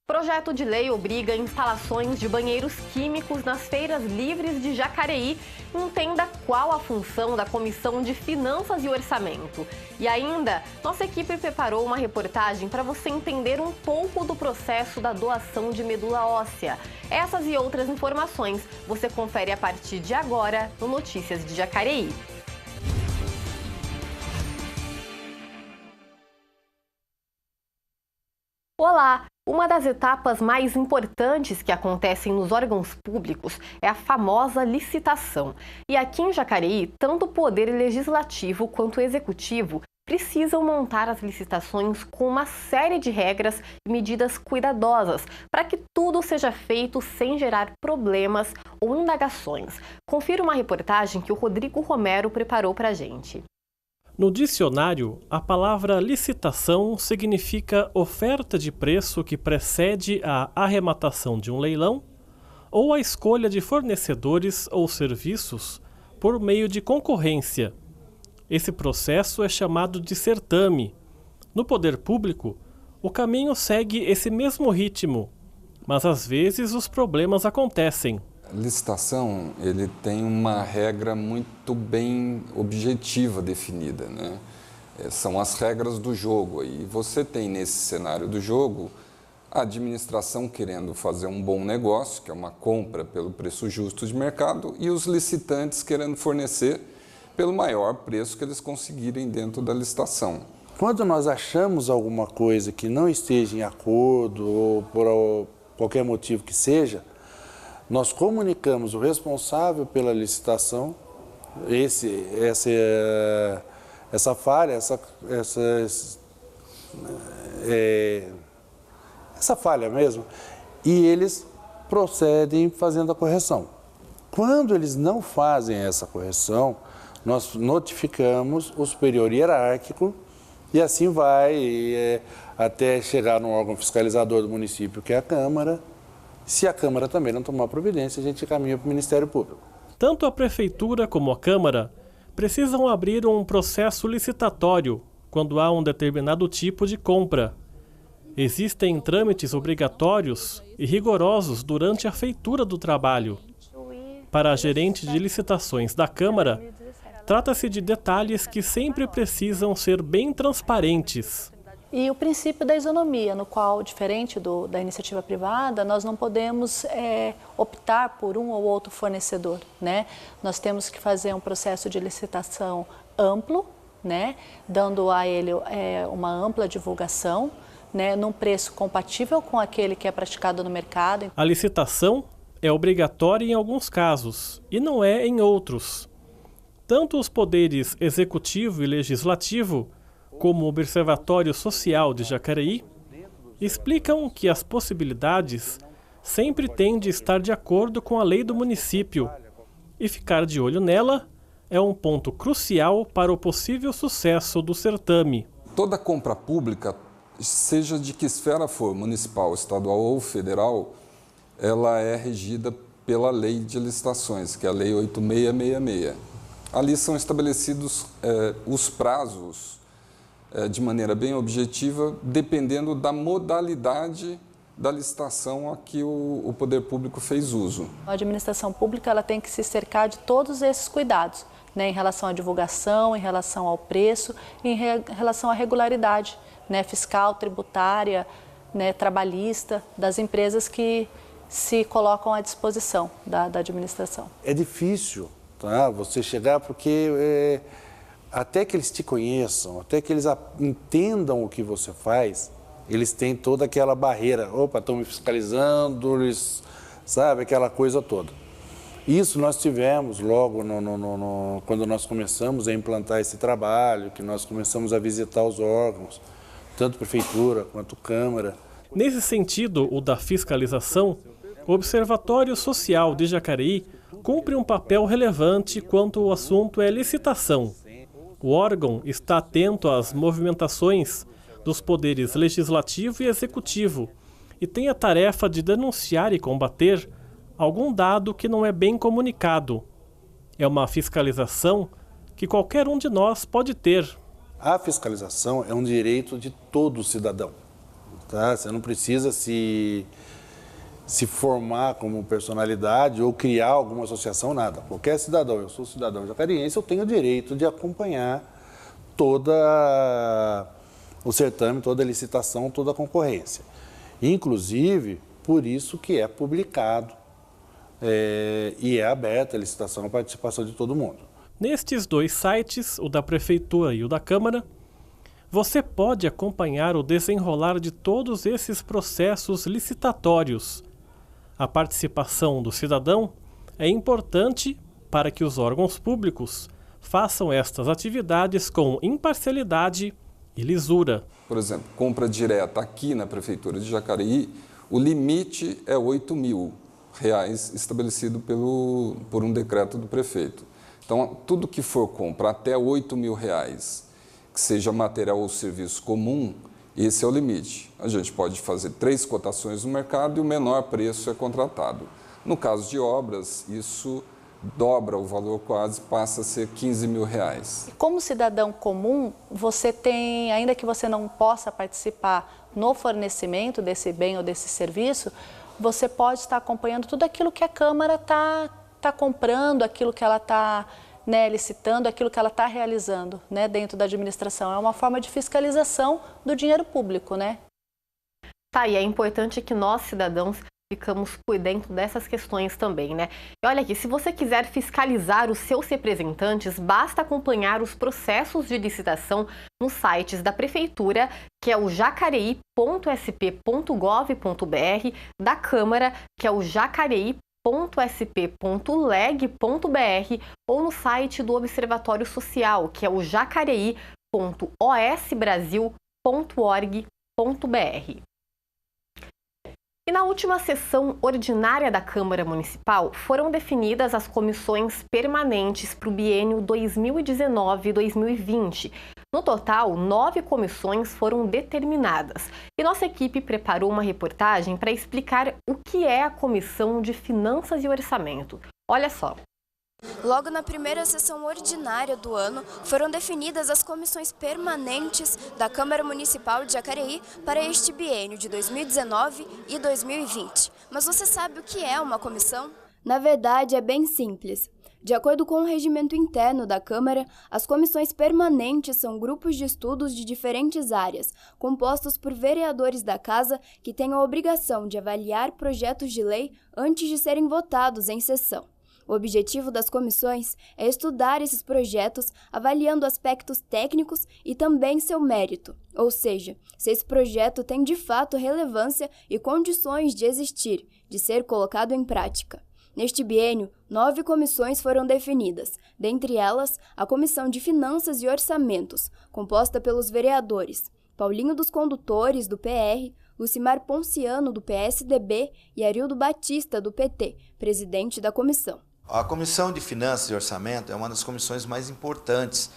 Projeto de lei obriga instalações de banheiros químicos nas feiras livres de Jacareí. Entenda qual a função da Comissão de Finanças e Orçamento. E ainda, nossa equipe preparou uma reportagem para você entender um pouco do processo da doação de medula óssea. Essas e outras informações você confere a partir de agora no Notícias de Jacareí. Olá! Uma das etapas mais importantes que acontecem nos órgãos públicos é a famosa licitação. E aqui em Jacareí, tanto o Poder Legislativo quanto o Executivo precisam montar as licitações com uma série de regras e medidas cuidadosas para que tudo seja feito sem gerar problemas ou indagações. Confira uma reportagem que o Rodrigo Romero preparou para a gente. No dicionário, a palavra licitação significa oferta de preço que precede a arrematação de um leilão ou a escolha de fornecedores ou serviços por meio de concorrência. Esse processo é chamado de certame. No poder público, o caminho segue esse mesmo ritmo, mas às vezes os problemas acontecem. Licitação, ele tem uma regra muito bem objetiva definida, né? São as regras do jogo. E você tem nesse cenário do jogo a administração querendo fazer um bom negócio, que é uma compra pelo preço justo de mercado, e os licitantes querendo fornecer pelo maior preço que eles conseguirem dentro da licitação. Quando nós achamos alguma coisa que não esteja em acordo ou por qualquer motivo que seja, nós comunicamos o responsável pela licitação, essa falha, essa falha mesmo, e eles procedem fazendo a correção. Quando eles não fazem essa correção, nós notificamos o superior hierárquico e assim vai até chegar no órgão fiscalizador do município, que é a Câmara. Se a Câmara também não tomar providência, a gente caminha para o Ministério Público. Tanto a Prefeitura como a Câmara precisam abrir um processo licitatório quando há um determinado tipo de compra. Existem trâmites obrigatórios e rigorosos durante a feitura do trabalho. Para a gerente de licitações da Câmara, trata-se de detalhes que sempre precisam ser bem transparentes. E o princípio da isonomia, no qual, diferente da iniciativa privada, nós não podemos optar por um ou outro fornecedor, né? Nós temos que fazer um processo de licitação amplo, né? Dando a ele uma ampla divulgação, né? Num preço compatível com aquele que é praticado no mercado. A licitação é obrigatória em alguns casos e não é em outros. Tanto os poderes executivo e legislativo como o Observatório Social de Jacareí, explicam que as possibilidades sempre têm de estar de acordo com a lei do município e ficar de olho nela é um ponto crucial para o possível sucesso do certame. Toda compra pública, seja de que esfera for, municipal, estadual ou federal, ela é regida pela lei de licitações, que é a Lei 8666. Ali são estabelecidos os prazos de maneira bem objetiva, dependendo da modalidade da licitação a que o poder público fez uso. A administração pública ela tem que se cercar de todos esses cuidados, né, em relação à divulgação, em relação ao preço, em relação à regularidade, né, fiscal, tributária, né, trabalhista, das empresas que se colocam à disposição da administração. É difícil, tá, você chegar porque até que eles te conheçam, até que eles entendam o que você faz, eles têm toda aquela barreira. Opa, estão me fiscalizando, eles, sabe, aquela coisa toda. Isso nós tivemos logo quando nós começamos a implantar esse trabalho, que nós começamos a visitar os órgãos, tanto Prefeitura quanto Câmara. Nesse sentido, o da fiscalização, o Observatório Social de Jacareí cumpre um papel relevante quanto o assunto é licitação. O órgão está atento às movimentações dos poderes legislativo e executivo e tem a tarefa de denunciar e combater algum dado que não é bem comunicado. É uma fiscalização que qualquer um de nós pode ter. A fiscalização é um direito de todo cidadão. tá? Você não precisa se formar como personalidade ou criar alguma associação, nada. Qualquer cidadão, eu sou cidadão jacariense, eu tenho o direito de acompanhar toda o certame, toda a licitação, toda a concorrência. Inclusive, por isso que é publicado e é aberta a licitação à participação de todo mundo. Nestes dois sites, o da Prefeitura e o da Câmara, você pode acompanhar o desenrolar de todos esses processos licitatórios. A participação do cidadão é importante para que os órgãos públicos façam estas atividades com imparcialidade e lisura. Por exemplo, compra direta aqui na Prefeitura de Jacareí, o limite é R$ 8.000 estabelecido por um decreto do prefeito. Então, tudo que for compra até R$ 8.000, que seja material ou serviço comum, esse é o limite. A gente pode fazer 3 cotações no mercado e o menor preço é contratado. No caso de obras, isso dobra o valor quase, passa a ser R$ 15.000. Como cidadão comum, você tem, ainda que você não possa participar no fornecimento desse bem ou desse serviço, você pode estar acompanhando tudo aquilo que a Câmara está comprando, aquilo que ela está licitando, aquilo que ela está realizando dentro da administração. É uma forma de fiscalização do dinheiro público, né? Tá, e é importante que nós, cidadãos, ficamos por dentro dessas questões também, né? E olha aqui, se você quiser fiscalizar os seus representantes, basta acompanhar os processos de licitação nos sites da Prefeitura, que é o jacareí.sp.gov.br, da Câmara, que é o jacareí.sp.leg.br, ou no site do Observatório Social, que é o jacareí.osbrasil.org.br. E na última sessão ordinária da Câmara Municipal, foram definidas as comissões permanentes para o biênio 2019-2020. No total, 9 comissões foram determinadas. E nossa equipe preparou uma reportagem para explicar o que é a Comissão de Finanças e Orçamento. Olha só. Logo na primeira sessão ordinária do ano, foram definidas as comissões permanentes da Câmara Municipal de Jacareí para este biênio de 2019 e 2020. Mas você sabe o que é uma comissão? Na verdade, é bem simples. De acordo com o regimento interno da Câmara, as comissões permanentes são grupos de estudos de diferentes áreas, compostos por vereadores da Casa que têm a obrigação de avaliar projetos de lei antes de serem votados em sessão. O objetivo das comissões é estudar esses projetos, avaliando aspectos técnicos e também seu mérito, ou seja, se esse projeto tem de fato relevância e condições de existir, de ser colocado em prática. Neste biênio, 9 comissões foram definidas, dentre elas a Comissão de Finanças e Orçamentos, composta pelos vereadores Paulinho dos Condutores, do PR, Lucimar Ponciano, do PSDB e Arildo Batista, do PT, presidente da comissão. A Comissão de Finanças e Orçamento é uma das comissões mais importantes,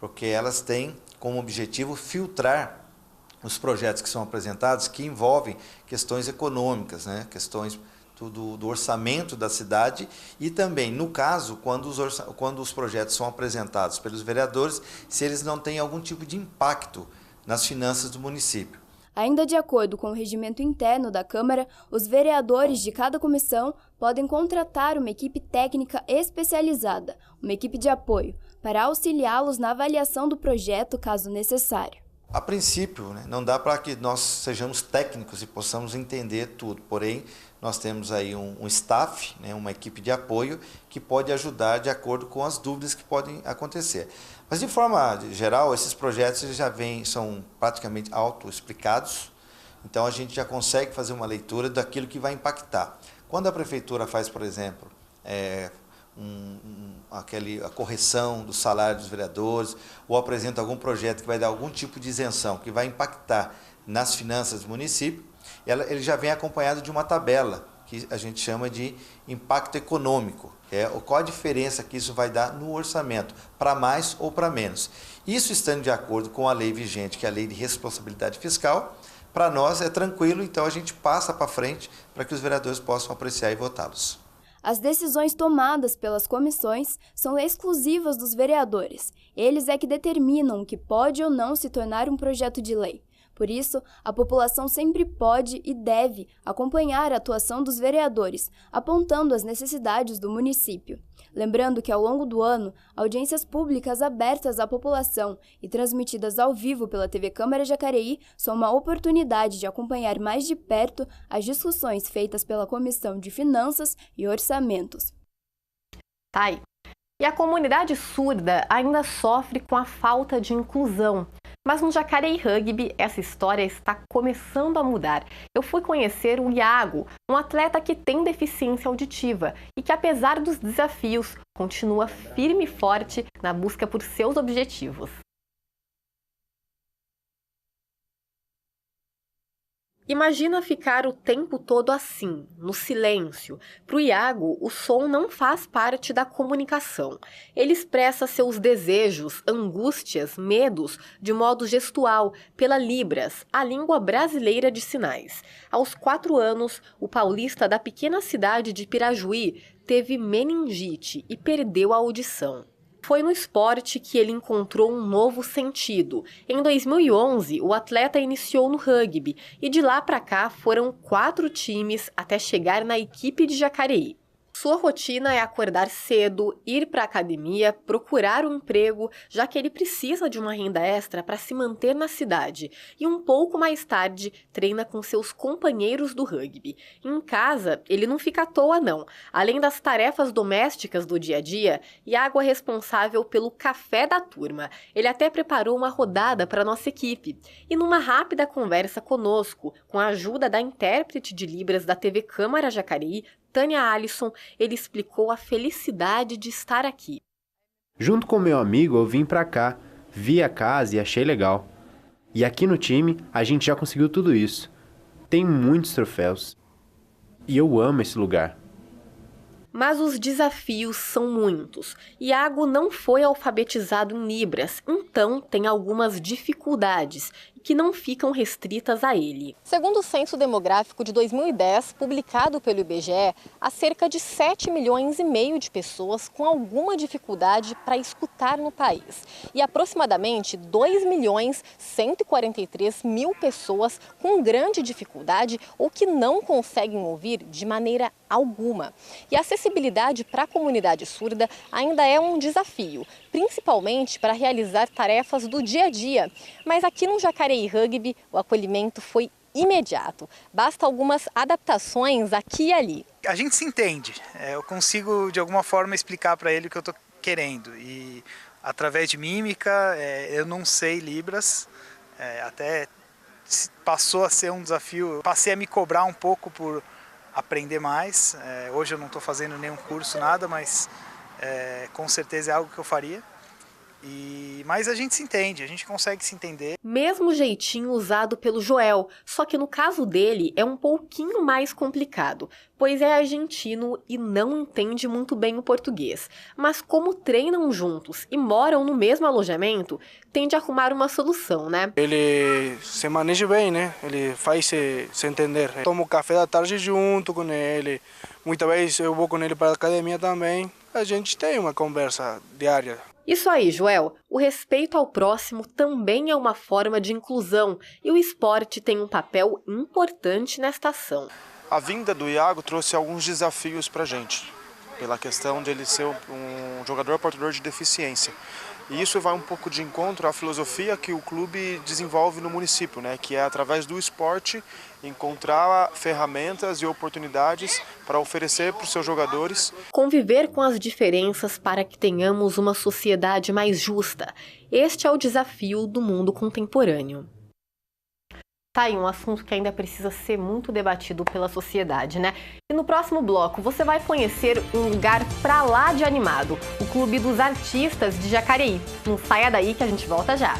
porque elas têm como objetivo filtrar os projetos que são apresentados que envolvem questões econômicas, questões do orçamento da cidade e também, no caso, quando os projetos são apresentados pelos vereadores, se eles não têm algum tipo de impacto nas finanças do município. Ainda de acordo com o regimento interno da Câmara, os vereadores de cada comissão podem contratar uma equipe técnica especializada, uma equipe de apoio, para auxiliá-los na avaliação do projeto, caso necessário. A princípio, não dá para que nós sejamos técnicos e possamos entender tudo, porém, nós temos aí um staff, uma equipe de apoio que pode ajudar de acordo com as dúvidas que podem acontecer. Mas, de forma geral, esses projetos são praticamente autoexplicados, então a gente já consegue fazer uma leitura daquilo que vai impactar. Quando a Prefeitura faz, por exemplo, a correção do salário dos vereadores ou apresenta algum projeto que vai dar algum tipo de isenção, que vai impactar nas finanças do município, ele já vem acompanhado de uma tabela que a gente chama de impacto econômico. Qual a diferença que isso vai dar no orçamento, para mais ou para menos. Isso estando de acordo com a lei vigente, que é a Lei de Responsabilidade Fiscal, para nós é tranquilo, então a gente passa para frente para que os vereadores possam apreciar e votá-los. As decisões tomadas pelas comissões são exclusivas dos vereadores. Eles é que determinam o que pode ou não se tornar um projeto de lei. Por isso, a população sempre pode e deve acompanhar a atuação dos vereadores, apontando as necessidades do município. Lembrando que, ao longo do ano, audiências públicas abertas à população e transmitidas ao vivo pela TV Câmara Jacareí são uma oportunidade de acompanhar mais de perto as discussões feitas pela Comissão de Finanças e Orçamentos. Tá aí. E a comunidade surda ainda sofre com a falta de inclusão. Mas no Jacareí Rugby, essa história está começando a mudar. Eu fui conhecer o Iago, um atleta que tem deficiência auditiva e que, apesar dos desafios, continua firme e forte na busca por seus objetivos. Imagina ficar o tempo todo assim, no silêncio. Para o Iago, o som não faz parte da comunicação. Ele expressa seus desejos, angústias, medos de modo gestual, pela Libras, a língua brasileira de sinais. Aos 4 anos, o paulista da pequena cidade de Pirajuí teve meningite e perdeu a audição. Foi no esporte que ele encontrou um novo sentido. Em 2011, o atleta iniciou no rugby e de lá para cá foram 4 times até chegar na equipe de Jacareí. Sua rotina é acordar cedo, ir para a academia, procurar um emprego, já que ele precisa de uma renda extra para se manter na cidade. E um pouco mais tarde, treina com seus companheiros do rugby. Em casa, ele não fica à toa não. Além das tarefas domésticas do dia a dia, Iago é responsável pelo café da turma. Ele até preparou uma rodada para a nossa equipe. E numa rápida conversa conosco, com a ajuda da intérprete de Libras da TV Câmara Jacareí, Tânia Alisson, ele explicou a felicidade de estar aqui. Junto com meu amigo, eu vim pra cá, vi a casa e achei legal. E aqui no time, a gente já conseguiu tudo isso. Tem muitos troféus. E eu amo esse lugar. Mas os desafios são muitos. Iago não foi alfabetizado em Libras, então tem algumas dificuldades que não ficam restritas a ele. Segundo o Censo Demográfico de 2010, publicado pelo IBGE, há cerca de 7,5 milhões de pessoas com alguma dificuldade para escutar no país. E aproximadamente 2.143.000 pessoas com grande dificuldade ou que não conseguem ouvir de maneira alguma. E a acessibilidade para a comunidade surda ainda é um desafio, principalmente para realizar tarefas do dia a dia. Mas aqui no Jacareí Rugby, o acolhimento foi imediato. Basta algumas adaptações aqui e ali. A gente se entende. Eu consigo, de alguma forma, explicar para ele o que eu estou querendo. E através de mímica, eu não sei Libras, até passou a ser um desafio. Eu passei a me cobrar um pouco por aprender mais. Hoje eu não estou fazendo nenhum curso, nada, mas com certeza é algo que eu faria. Mas a gente se entende, a gente consegue se entender. Mesmo jeitinho usado pelo Joel, só que no caso dele é um pouquinho mais complicado, pois é argentino e não entende muito bem o português. Mas como treinam juntos e moram no mesmo alojamento, tem de arrumar uma solução, né? Ele se maneja bem, né? Ele faz se entender. Eu tomo café da tarde junto com ele, muitas vezes eu vou com ele para a academia também. A gente tem uma conversa diária. Isso aí, Joel. O respeito ao próximo também é uma forma de inclusão e o esporte tem um papel importante nesta ação. A vinda do Iago trouxe alguns desafios para a gente, pela questão de ele ser um jogador portador de deficiência. E isso vai um pouco de encontro à filosofia que o clube desenvolve no município, né? Que é através do esporte encontrar ferramentas e oportunidades para oferecer para os seus jogadores. Conviver com as diferenças para que tenhamos uma sociedade mais justa. Este é o desafio do mundo contemporâneo. Tá aí um assunto que ainda precisa ser muito debatido pela sociedade, né? E no próximo bloco você vai conhecer um lugar pra lá de animado, o Clube dos Artistas de Jacareí. Não saia daí que a gente volta já.